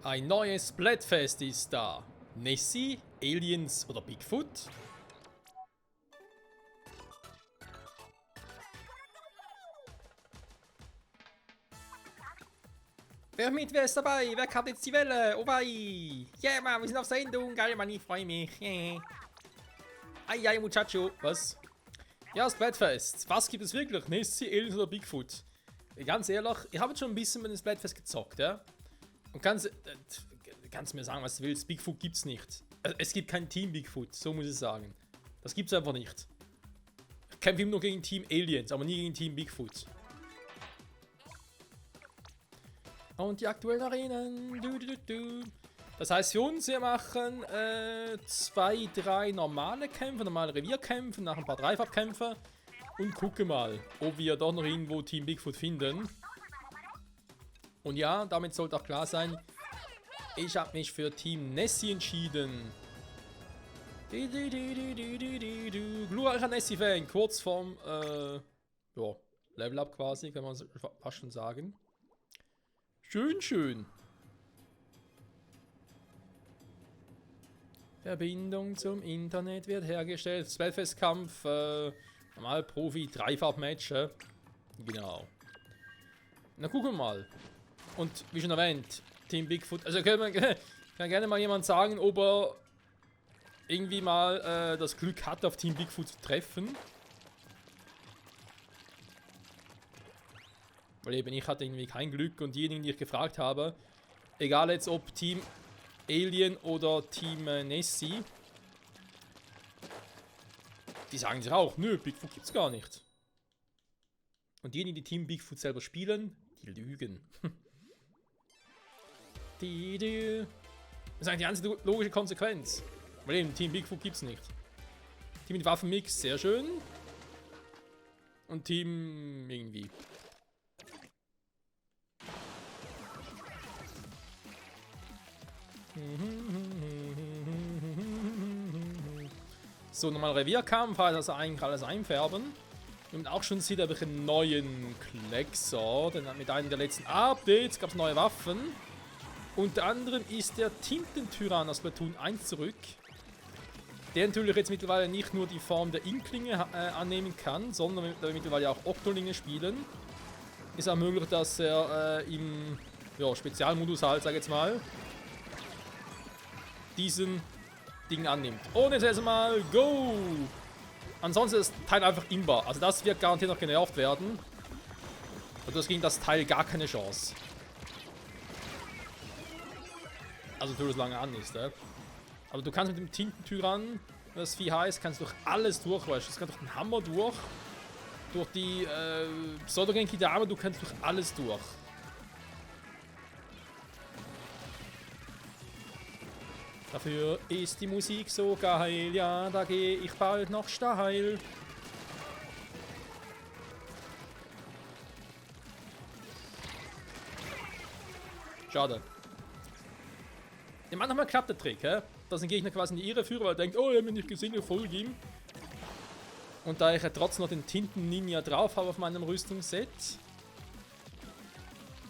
Ein neues Splatfest ist da. Nessie, Aliens oder Bigfoot? Wer mit, wer ist dabei? Wer kappt jetzt die Welle? Oh wei! Yeah, Mann, wir sind auf Sendung. Geil, Mann, ich freue mich. Yeah. Ai, ai, Muchacho. Was? Ja, Splatfest. Was gibt es wirklich? Nessie, Aliens oder Bigfoot? Ganz ehrlich, ich habe schon ein bisschen mit dem Splatfest gezockt, ja? Und kannst mir sagen, was du willst. Bigfoot gibt's nicht. Es gibt kein Team Bigfoot, so muss ich sagen. Das gibt's einfach nicht. Ich kämpfe immer nur gegen Team Aliens, aber nie gegen Team Bigfoot. Und die aktuellen Arenen. Das heißt für uns, wir machen 2, 3 normale Kämpfe, normale Revierkämpfe, nach ein paar Dreifachkämpfe. Und gucke mal, ob wir doch noch irgendwo Team Bigfoot finden. Und ja, damit sollte auch klar sein, ich habe mich für Team Nessie entschieden. Glorreicher Nessie-Fan, kurz vorm ja, Level-Up quasi, kann man fast schon sagen. Schön, schön. Verbindung zum Internet wird hergestellt. Spellfest-Kampf, normal Profi, Dreifach-Match. Genau. Na, gucken wir mal. Und wie schon erwähnt, Team Bigfoot. Also kann gerne mal jemand sagen, ob er irgendwie mal das Glück hat, auf Team Bigfoot zu treffen. Weil eben ich hatte irgendwie kein Glück und diejenigen, die ich gefragt habe, egal jetzt ob Team Alien oder Team Nessie, die sagen sich auch, nö, Bigfoot gibt's gar nicht. Und diejenigen, die Team Bigfoot selber spielen, die lügen. Das ist eigentlich die einzige logische Konsequenz. Weil eben, Team Bigfoot gibt's nicht. Team mit Waffenmix, sehr schön. Und Team irgendwie. So, nochmal Revierkampf, also eigentlich alles einfärben. Und auch schon sieht er einen neuen Kleckser, denn mit einem der letzten Updates gab es neue Waffen. Unter anderem ist der Tintentyrann aus Splatoon 1 zurück. Der natürlich jetzt mittlerweile nicht nur die Form der Inklinge annehmen kann, sondern mittlerweile auch Oktolinge spielen. Ist auch möglich, dass er im Spezialmodus halt, sag ich jetzt mal, diesen Ding annimmt. Und jetzt erstmal go! Ansonsten ist das Teil einfach imbar. Also das wird garantiert noch genervt werden. Und das gegen das Teil gar keine Chance. Also natürlich, lange an ist, aber du kannst mit dem Tintentyrann, das Vieh heißt, kannst durch alles durch, weißt du. Es kann durch den Hammer durch die Pseudo-Genki-Dame, du kannst durch alles durch. Dafür ist die Musik so geil, ja, da gehe ich bald noch steil. Schade. Manchmal klappt der Trick, dass ein Gegner quasi in die Irre führt, weil er denkt, oh, er hat mich nicht gesehen, ich folge ihm. Und da ich ja trotzdem noch den Tinten-Ninja drauf habe auf meinem Rüstungsset,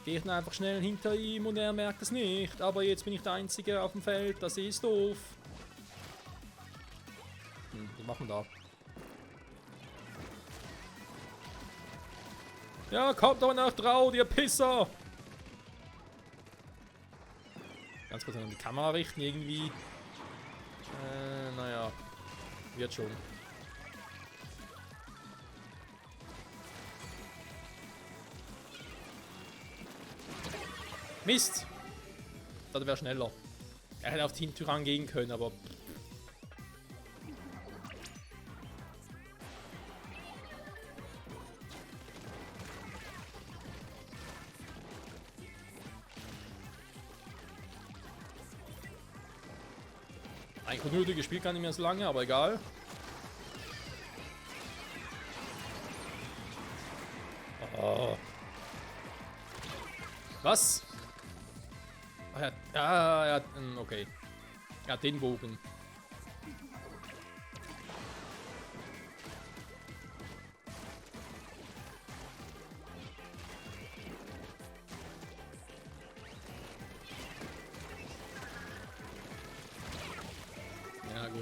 gehe ich dann einfach schnell hinter ihm und er merkt es nicht. Aber jetzt bin ich der Einzige auf dem Feld, das ist doof. Was machen wir da? Ja, kommt doch nach drauf, ihr Pisser! Ganz kurz an die Kamera richten, irgendwie. Naja. Wird schon. Mist! Das wäre schneller. Er hätte auf Tintentyrann gehen können, aber... Eigentlich unnötig gespielt, gar nicht mehr so lange, aber egal. Oh. Was? Ja, okay. Ja, den Bogen.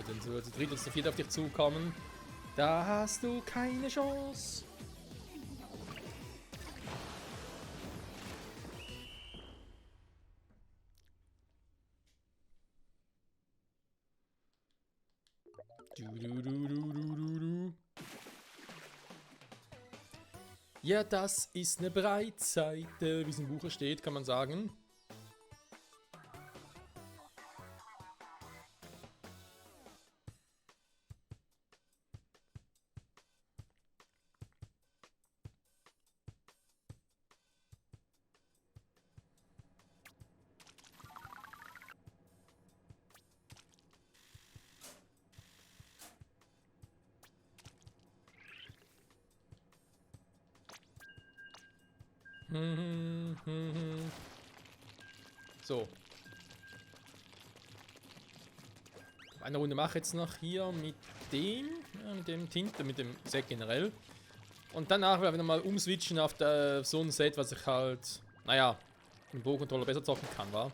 würden so zu dritt oder zu viert auf dich zukommen, da hast du keine Chance. Ja, das ist eine Breitseite, wie es im Buche steht, kann man sagen. So. Eine Runde mache ich jetzt noch hier mit dem Tinte, mit dem Set generell. Und danach werden wir nochmal umswitchen auf so ein Set, was ich halt, naja, im Pro-Controller besser zocken kann, wa?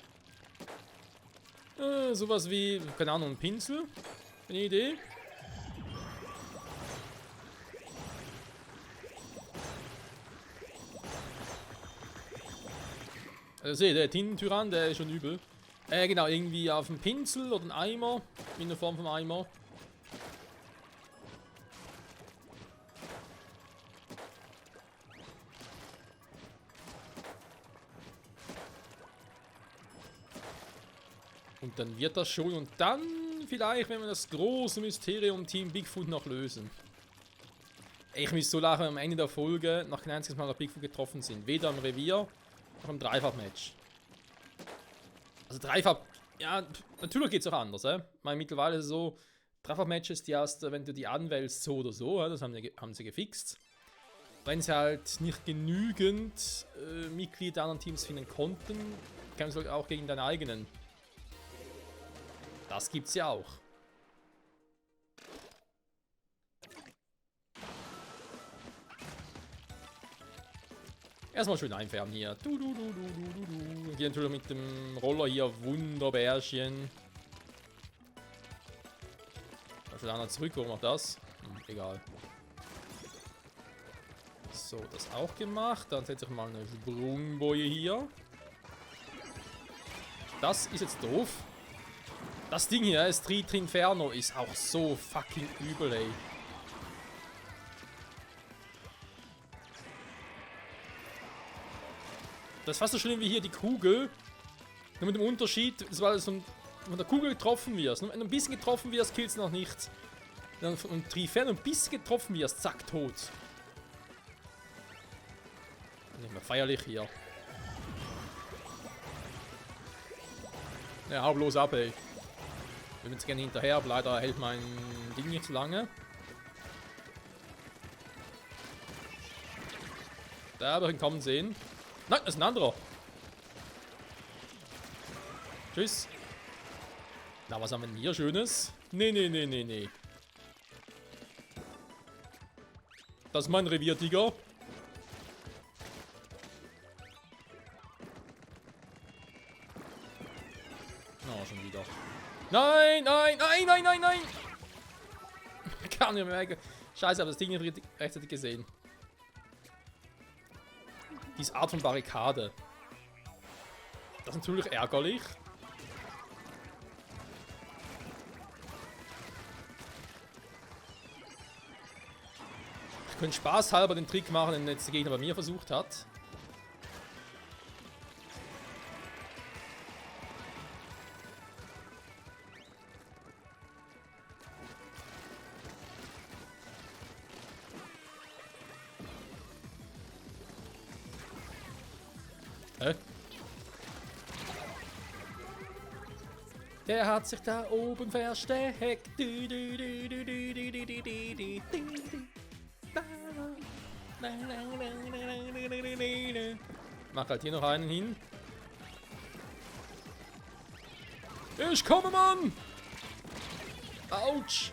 Sowas wie, keine Ahnung, ein Pinsel. Eine Idee. Also seht, der Tintentyrann, der ist schon übel. Genau, irgendwie auf dem Pinsel oder ein Eimer. In der Form vom Eimer. Und dann wird das schon. Und dann vielleicht, wenn wir das große Mysterium Team Bigfoot noch lösen. Ich muss so lachen, am Ende der Folge noch kein einziges Mal auf Bigfoot getroffen sind. Weder im Revier noch im Dreifach-Match. Also Dreifach, ja, natürlich geht es auch anders. Weil mittlerweile ist es so, Dreifach-Matches, die erst, wenn du die anwählst, so oder so, das haben sie gefixt. Wenn sie halt nicht genügend Mitglieder der anderen Teams finden konnten, kämpfen sie halt auch gegen deine eigenen. Das gibt's ja auch. Erstmal schön einfärben hier. Hier natürlich mit dem Roller hier. Wunderbärchen. Da schon einer zurück. Warum auch das? Egal. So, das auch gemacht. Dann setze ich mal eine Sprungboje hier. Das ist jetzt doof. Das Ding hier, Street Inferno, ist auch so fucking übel, ey. Das ist fast so schlimm wie hier die Kugel. Nur mit dem Unterschied, das war so ein, von der Kugel getroffen wirst. Wenn du ein bisschen getroffen wirst, killst du noch nichts. Und Triferno ein bisschen getroffen wirst, zack, tot. Nicht mehr feierlich hier. Ja, hau bloß ab, ey. Ich will jetzt gerne hinterher, aber leider hält mein Ding nicht zu lange. Da habe ich ihn kommen sehen. Nein, das ist ein anderer. Tschüss. Na, was haben wir denn hier Schönes? Nee. Das ist mein Revier, Digga. Oh, schon wieder. Nein! Gar nicht mehr. Scheiße, aber das Ding nicht rechtzeitig gesehen. Diese Art von Barrikade. Das ist natürlich ärgerlich. Ich könnte spaßhalber den Trick machen, den jetzt der Gegner bei mir versucht hat. Der hat sich da oben versteckt. Mach halt hier noch einen hin. Ich komme, Mann! Autsch!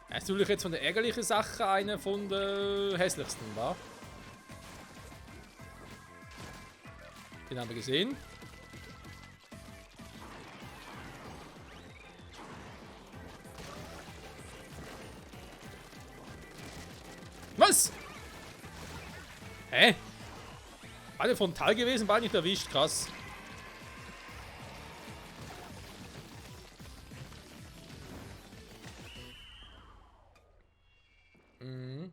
Das ist natürlich jetzt von der ärgerlichen Sache eine von der hässlichsten, wa? Den haben wir gesehen. Beide frontal gewesen, beide nicht erwischt. Krass. Mhm.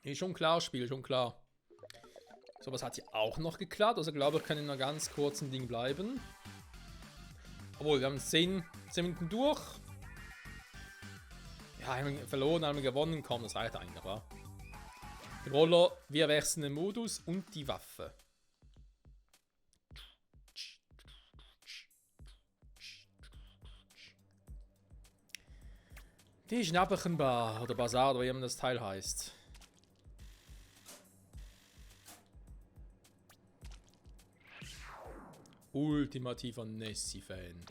Ist schon klar, Spiel, schon klar. So, was hat sie auch noch geklappt? Also, glaube ich, kann in einer ganz kurzen Ding bleiben. Obwohl, wir haben 10 Minuten durch. Ja, einmal verloren, einmal gewonnen. Komm, das reicht eigentlich, wa? Die Roller, wir wechseln den Modus und die Waffe. Die Schnapperchenbar oder Bazar oder wie immer das Teil heißt. Ultimativer Nessie-Fan.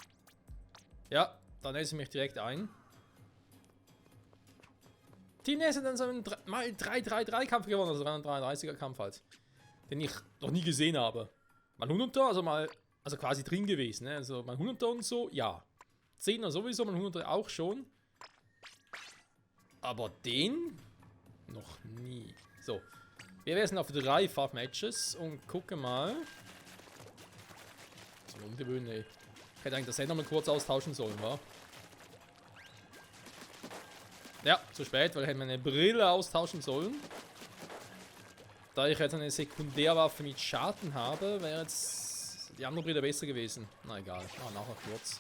Ja, da nässe ich mich direkt ein. Die Nessie hat dann so einen 3-3-3-Kampf gewonnen, also 333er-Kampf halt. Den ich noch nie gesehen habe. Mal 100er, also quasi drin gewesen, ne? Also mal 100er und so, ja. 10er sowieso, mal 100er auch schon. Aber den noch nie. So, wir werden auf 3 Fach-Matches und gucken mal. Das ist ungewöhnlich. Ich hätte eigentlich das Set nochmal kurz austauschen sollen, wa? Ja, zu spät, weil ich hätte meine Brille austauschen sollen. Da ich jetzt eine Sekundärwaffe mit Schaden habe, wäre jetzt die andere Brille besser gewesen. Na egal, nachher kurz.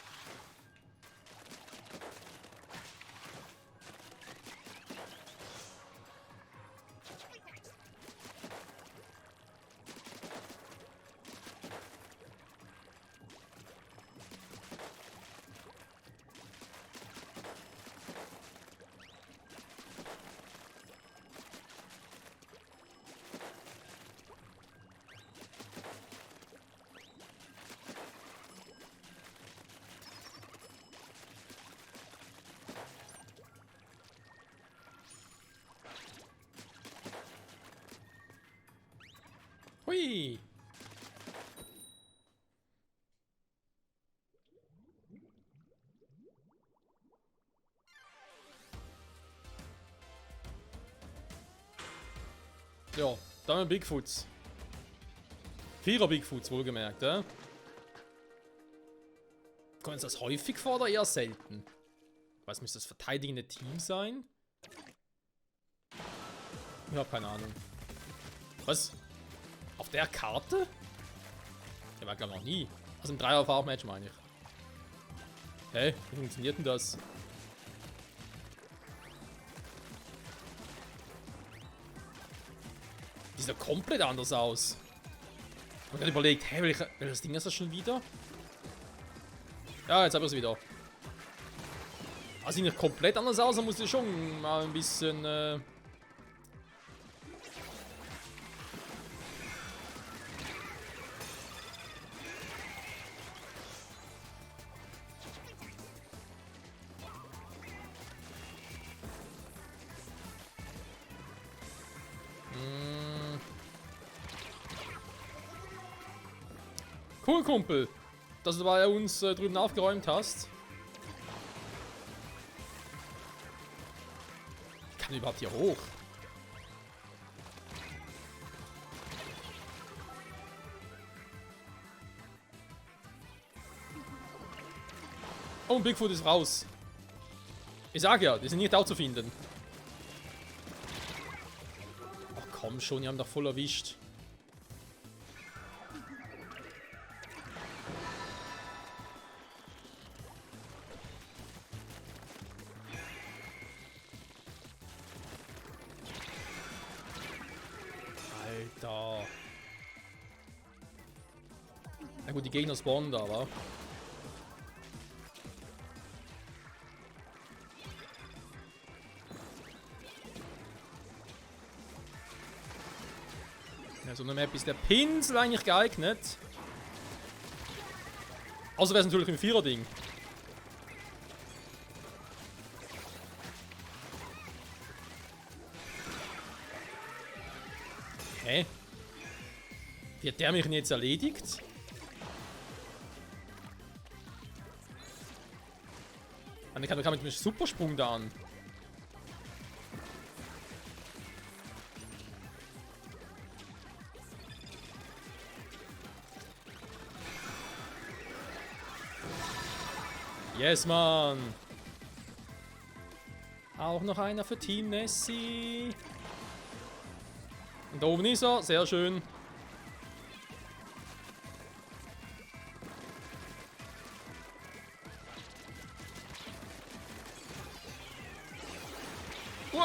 Hui! Ja, da haben wir Bigfoots. 4er Bigfoots, wohlgemerkt, Kommt das häufig vor oder eher selten? Was müsste das verteidigende Team sein? Ich habe keine Ahnung. Was? Auf der Karte? Der war glaube ich noch nie. Also im 3er-Farbmatch meine ich. Hä? Wie funktioniert denn das? Die sieht ja komplett anders aus. Ich habe gerade überlegt, hä, welches Ding ist das schon wieder? Ja, jetzt habe ich es wieder. Also sieht nicht komplett anders aus, dann muss ich schon mal ein bisschen... Cool, Kumpel, dass du bei uns drüben aufgeräumt hast. Kann ich überhaupt hier hoch? Oh, Bigfoot ist raus. Ich sag ja, die sind nicht auch zu finden. Ach komm schon, die haben doch voll erwischt. Alter. Na gut, die Gegner spawnen da, wa? Ja, so eine Map ist der Pinsel eigentlich geeignet. Außer wäre es natürlich ein 4er-Ding. Hä? Wie hat der mich denn jetzt erledigt? Und ich kann mit dem Supersprung da an. Yes, Mann. Auch noch einer für Team Nessie. Und da oben ist er. Sehr schön.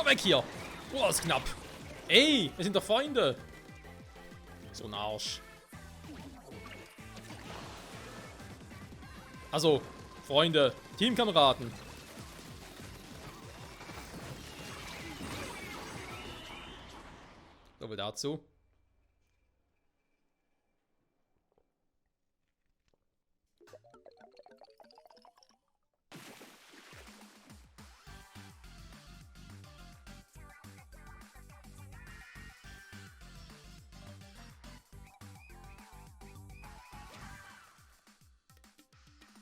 Weg hier. Oh, ist knapp. Ey, wir sind doch Freunde. So ein Arsch. Also, Freunde, Teamkameraden. So viel dazu.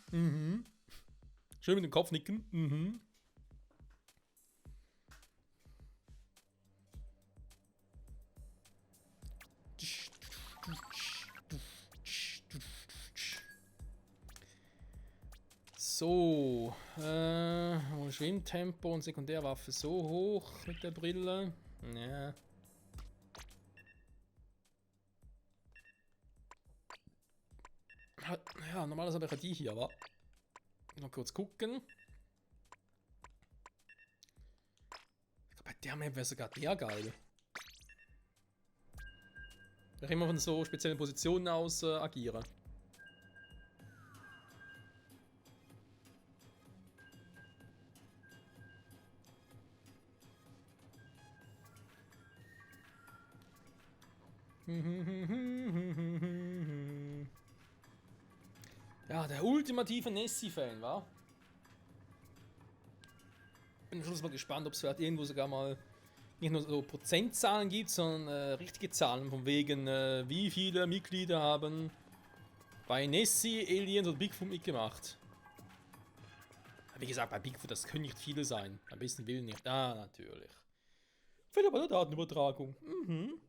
Mhm. Schön mit dem Kopf nicken. Mhm. So, Schwimmtempo und Sekundärwaffe so hoch mit der Brille. Ja. Ja, normalerweise habe ich ja die hier, aber noch kurz gucken. Ich glaube, bei der Map wäre sogar der geil. Ich immer von so speziellen Positionen aus agiere. Ja, der ultimative Nessie-Fan, wa? Bin schon mal gespannt, ob es vielleicht irgendwo sogar mal nicht nur so Prozentzahlen gibt, sondern richtige Zahlen, von wegen, wie viele Mitglieder haben bei Nessie, Aliens und Bigfoot mitgemacht. Wie gesagt, bei Bigfoot, das können nicht viele sein. Ein bisschen will nicht. Ah, natürlich. Fehler bei der Datenübertragung. Mhm.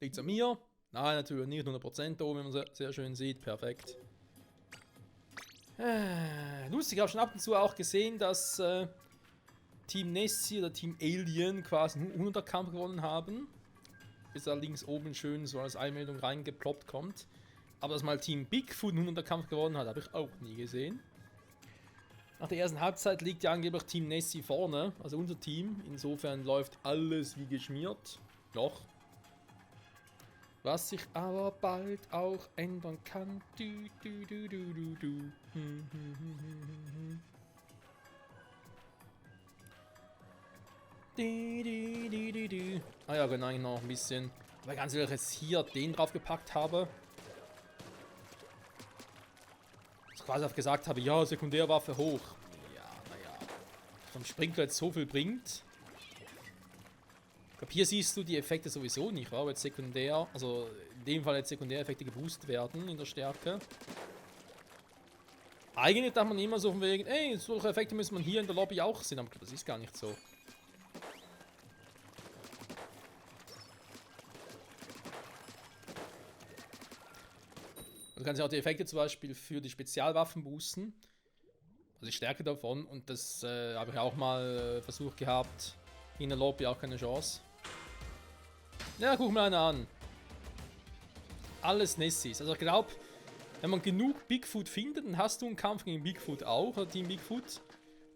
Liegt's an mir? Nein, natürlich nicht 100% oben, wie man sehr schön sieht. Perfekt. Lustig, ich habe schon ab und zu auch gesehen, dass Team Nessie oder Team Alien quasi einen 100er Kampf gewonnen haben. Bis da links oben schön so als Einmeldung reingeploppt kommt. Aber dass mal Team Bigfoot einen 100er Kampf gewonnen hat, habe ich auch nie gesehen. Nach der ersten Halbzeit liegt ja angeblich Team Nessie vorne, also unser Team. Insofern läuft alles wie geschmiert. Noch. Was sich aber bald auch ändern kann. Ah ja, genau, noch ein bisschen. Weil ganz ehrlich, jetzt hier den drauf gepackt habe. Ich quasi auch gesagt habe, ja, Sekundärwaffe hoch. Ja, naja. Vom Sprinkler jetzt so viel bringt. Ich glaube, hier siehst du die Effekte sowieso nicht, weil jetzt sekundär, also in dem Fall jetzt Sekundäreffekte geboostet werden in der Stärke. Eigentlich dachte man immer so von wegen, ey, solche Effekte müssen man hier in der Lobby auch sehen, aber das ist gar nicht so. Du kannst ja auch die Effekte zum Beispiel für die Spezialwaffen boosten. Also die Stärke davon, und das habe ich auch mal versucht gehabt. In der Lobby auch keine Chance. Ja, guck mal einer an. Alles Nessies. Also ich glaube, wenn man genug Bigfoot findet, dann hast du einen Kampf gegen Bigfoot auch, oder Team Bigfoot.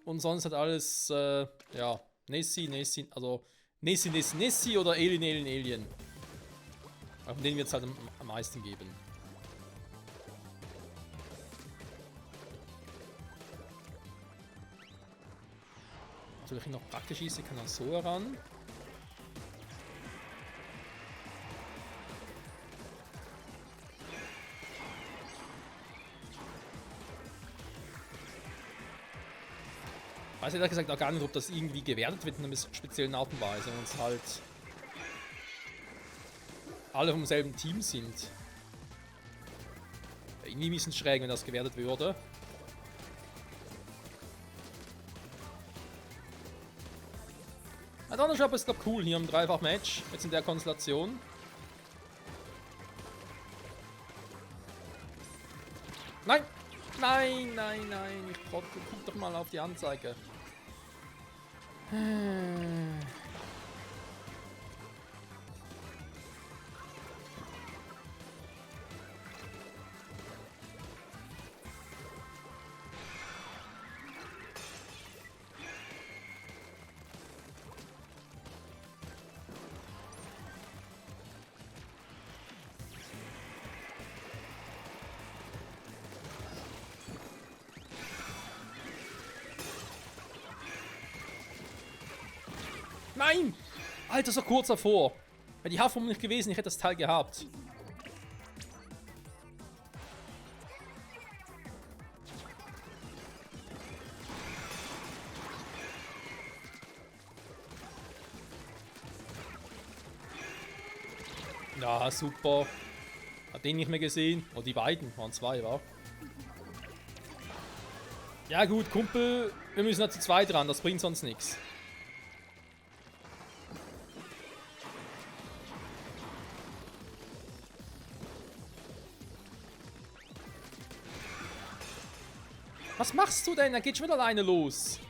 Und sonst hat alles, ja, Nessie, also Nessie oder Alien. Von denen wird es halt am meisten geben. Natürlich noch praktisch ist, ich kann auch so heran. Ich weiß ehrlich gesagt auch gar nicht, ob das irgendwie gewertet wird in einer speziellen Art und Weise, wenn es halt alle vom selben Team sind. Irgendwie ein bisschen schräg, wenn das gewertet würde. Donner Shop ist, glaube ich, cool hier im Dreifach-Match, jetzt in der Konstellation. Nein! Nein, nein, nein. Ich guck doch mal auf die Anzeige. Nein! Alter, so kurz davor. Wäre die Haarform nicht gewesen, ich hätte das Teil gehabt. Ja, super. Hat den nicht mehr gesehen. Oh, die beiden. Waren zwei, wa? Ja gut, Kumpel. Wir müssen da zu zweit ran. Das bringt sonst nichts. Was machst du denn? Er geht schon wieder alleine los.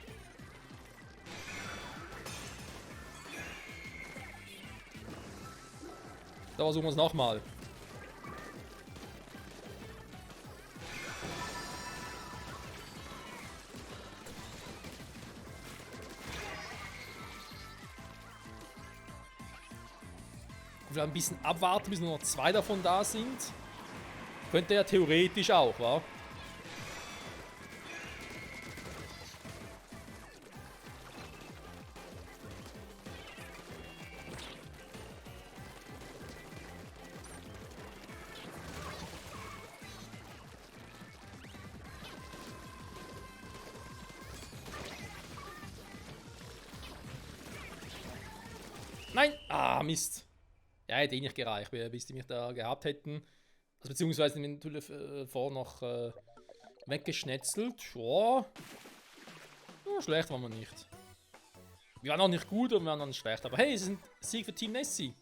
Da versuchen wir es nochmal. Wir ein bisschen abwarten, bis nur noch zwei davon da sind. Könnte ja theoretisch auch, wa? Nein! Ah, Mist. Ja, hätte eh nicht gereicht, bis die mich da gehabt hätten. Also, beziehungsweise natürlich vor noch weggeschnetzelt. Ja. Ja, schlecht waren wir nicht. Wir waren auch nicht gut und wir waren auch nicht schlecht. Aber hey, es ist ein Sieg für Team Nessie.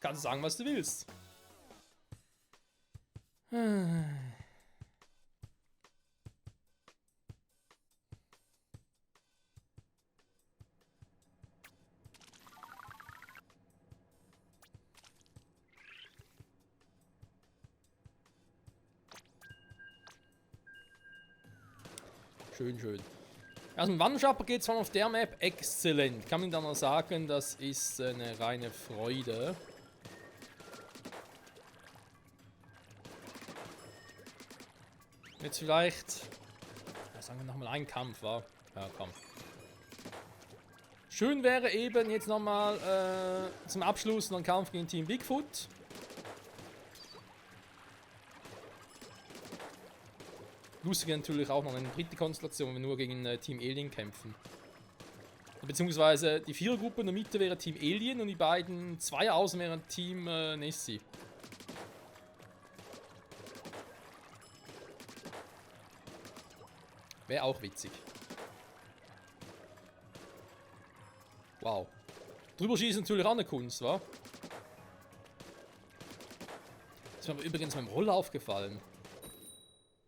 Kannst du sagen, was du willst. Schön, schön. Also im Wanderschapper geht es von auf der Map exzellent. Kann man dann mal sagen, das ist eine reine Freude. Jetzt vielleicht, ja, sagen wir nochmal einen Kampf, wa? Ja, komm. Schön wäre eben jetzt nochmal zum Abschluss noch ein Kampf gegen Team Bigfoot. Lustig natürlich auch noch eine dritte Konstellation, wenn wir nur gegen Team Alien kämpfen. Beziehungsweise die Vierergruppe in der Mitte wäre Team Alien und die beiden Zweier außen wären Team Nessie. Wäre auch witzig. Wow. Drüber schießen natürlich auch eine Kunst, wa? Das ist mir übrigens beim Roller aufgefallen.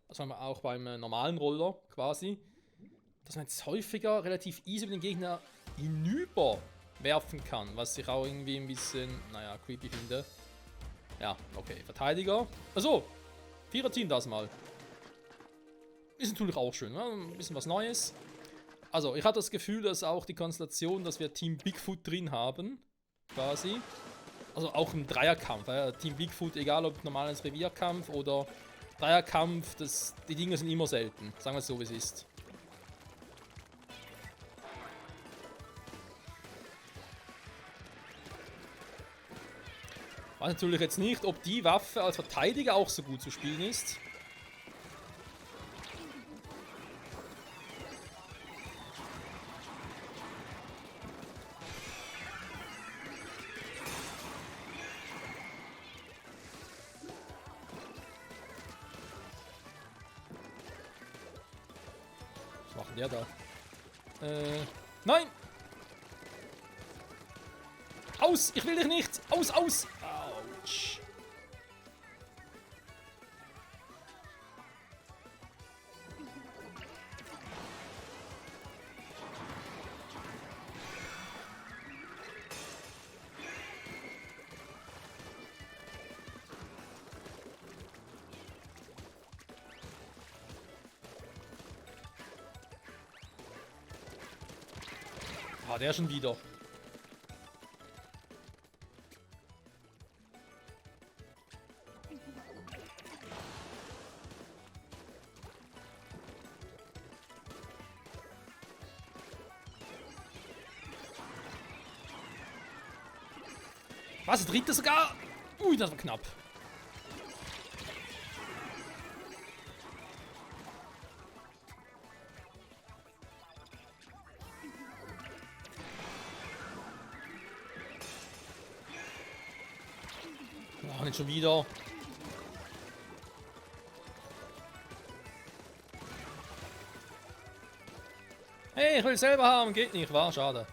Das war mir auch beim normalen Roller quasi. Dass man jetzt häufiger relativ easy über den Gegner hinüber werfen kann. Was ich auch irgendwie ein bisschen, naja, creepy finde. Ja, okay. Verteidiger. Achso, Vierer-Team das mal. Ist natürlich auch schön, ne? Ein bisschen was Neues. Also, ich hatte das Gefühl, dass auch die Konstellation, dass wir Team Bigfoot drin haben. Quasi. Also auch im Dreierkampf. Ja? Team Bigfoot, egal ob normales Revierkampf oder Dreierkampf, die Dinge sind immer selten. Sagen wir es so, wie es ist. Ich weiß natürlich jetzt nicht, ob die Waffe als Verteidiger auch so gut zu spielen ist. Was macht der da? Nein! Aus! Ich will dich nicht! Aus, aus! Autsch! Ah, der schon wieder. Was, der dritte sogar? Ui, das war knapp. Oh, nicht schon wieder. Hey, ich will selber haben. Geht nicht, war schade.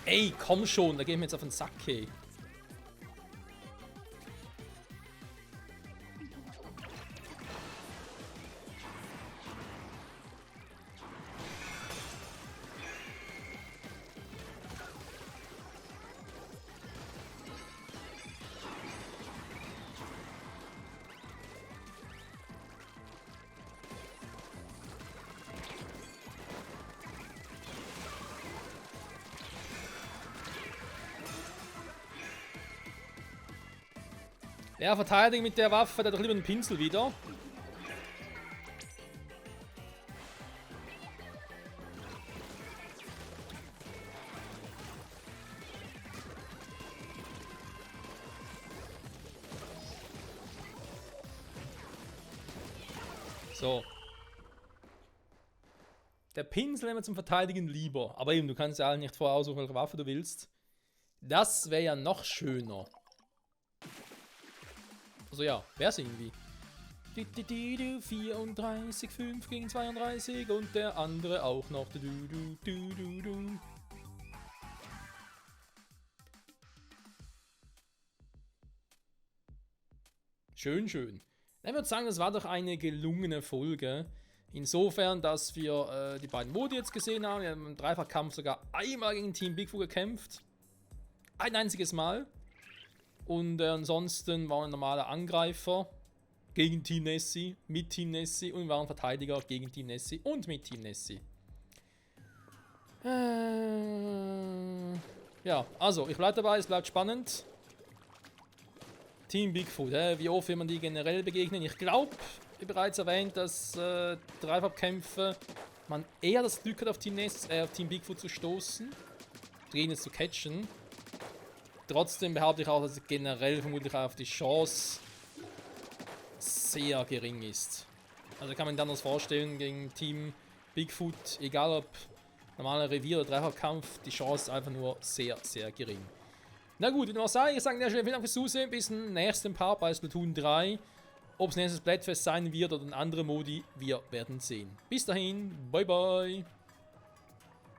Ey, komm schon, da gehen wir jetzt auf den Sack, hey. Der verteidigt mit der Waffe, der hat doch lieber einen Pinsel wieder. So. Der Pinsel nehmen wir zum Verteidigen lieber. Aber eben, du kannst ja nicht vorher aussuchen, welche Waffe du willst. Das wäre ja noch schöner. Also ja, wär's irgendwie. 34, 5 gegen 32 und der andere auch noch. Schön, schön. Ich würde sagen, das war doch eine gelungene Folge. Insofern, dass wir die beiden Modi jetzt gesehen haben. Wir haben im Dreifachkampf sogar einmal gegen Team Big Fu gekämpft. Ein einziges Mal. Und ansonsten waren wir normale Angreifer gegen Team Nessie, mit Team Nessie und waren Verteidiger gegen Team Nessie und mit Team Nessie. Ja, also ich bleibe dabei, es bleibt spannend. Team Bigfoot, wie oft will man die generell begegnen? Ich glaube, wie bereits erwähnt, dass Dreifachkämpfe man eher das Glück hat, auf Team Bigfoot zu stoßen, Gegner zu catchen. Trotzdem behaupte ich auch, dass generell vermutlich auf die Chance sehr gering ist. Also kann man dann das vorstellen gegen Team Bigfoot, egal ob normaler Revier- oder Dreifachkampf, die Chance ist einfach nur sehr, sehr gering. Na gut, wie dem auch sei, ich sage an der Stelle vielen Dank fürs Zusehen, bis zum nächsten Part bei Splatoon 3. Ob es nächstes Splatfest sein wird oder ein anderer Modi, wir werden sehen. Bis dahin, bye bye!